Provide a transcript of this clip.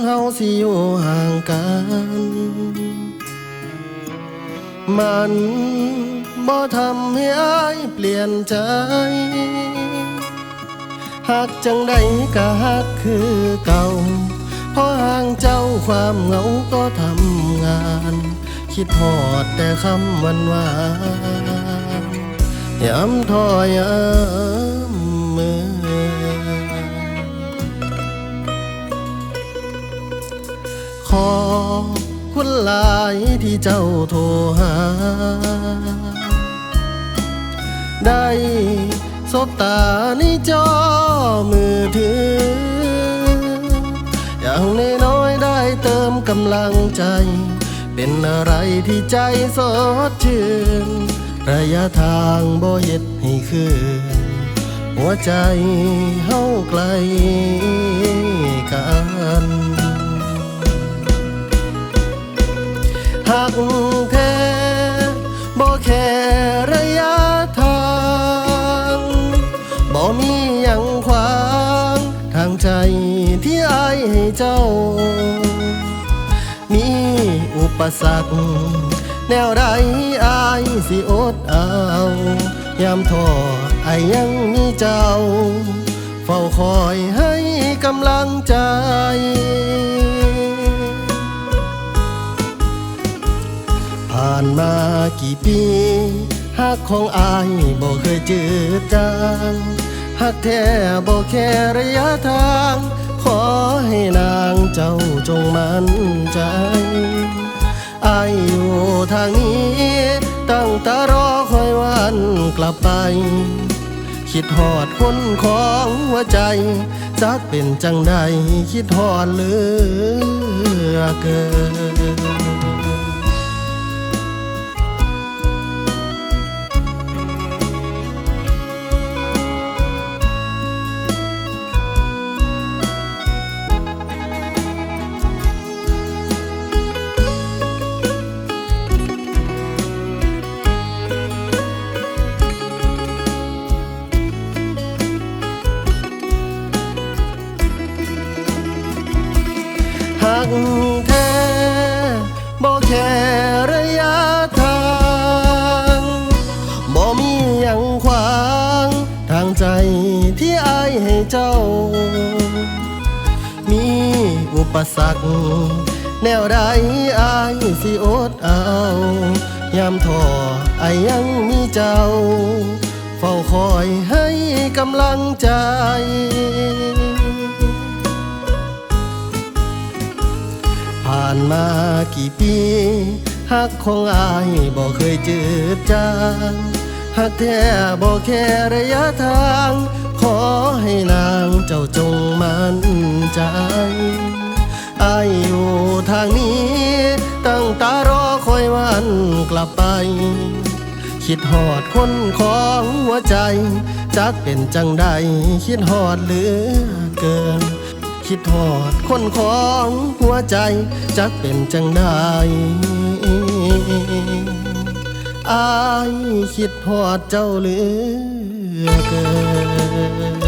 เฮาสิอยู่ห่างกัน มันบ่ทำให้อ้ายเปลี่ยนใจหักจังใดก็หักคือเก่าเพราะห่างเจ้าความเหงาก็ทำงานคิดฮอดแต่คำหวานย้ำท้อย้ำมือขอบคุณหลายที่เจ้าโทรหาได้สบตาในจอมือถืออย่างน้อยๆได้เติมกำลังใจเป็นอะไรที่ใจสดชื่นระยะทางบ่เฮ็ดให้คืนหัวใจเฮาไกลกันหักแท้บ่แค่ระยะทางบ่มีหยังขวางทางใจที่อ้ายให้เจ้ามีอุปสรรคแนวใดอ้ายสิอดเอายามท้ออ้ายยังมีเจ้าเฝ้าคอยให้กำลังใจผ่านมากี่ปีหักของอ้ายบ่เคยจืดจางหักแท้บ่แค่ระยะทางขอให้นางเจ้าจงมั่นใจอ้ายอยู่ทางนี้ตั้งตารอคอยวันกลับไปคิดฮอดคนของหัวใจจักเป็นจังใดคิดฮอดเหลือเกินหักแท้บ่แค่ระยะทางบ่มีหยังขวางทางใจที่อ้ายให้เจ้ามีอุปสรรคแนวใดอ้ายสิอดเอายามท้ออ้ายยังมีเจ้าเฝ้าคอยให้กำลังใจผ่านมากี่ปีหักของอ้ายบ่เคยจืดจางหักแท้บ่แค่ระยะทางขอให้นางเจ้าจงมั่นใจอ้ายอยู่ทางนี้ตั้งตารอคอยวันกลับไปคิดฮอดคนของหัวใจจักเป็นจังใดคิดฮอดเหลือเกินคิดฮอดคนของหัวใจจักเป็นจังใดอ้ายคิดฮอดเจ้าเหลือเกิน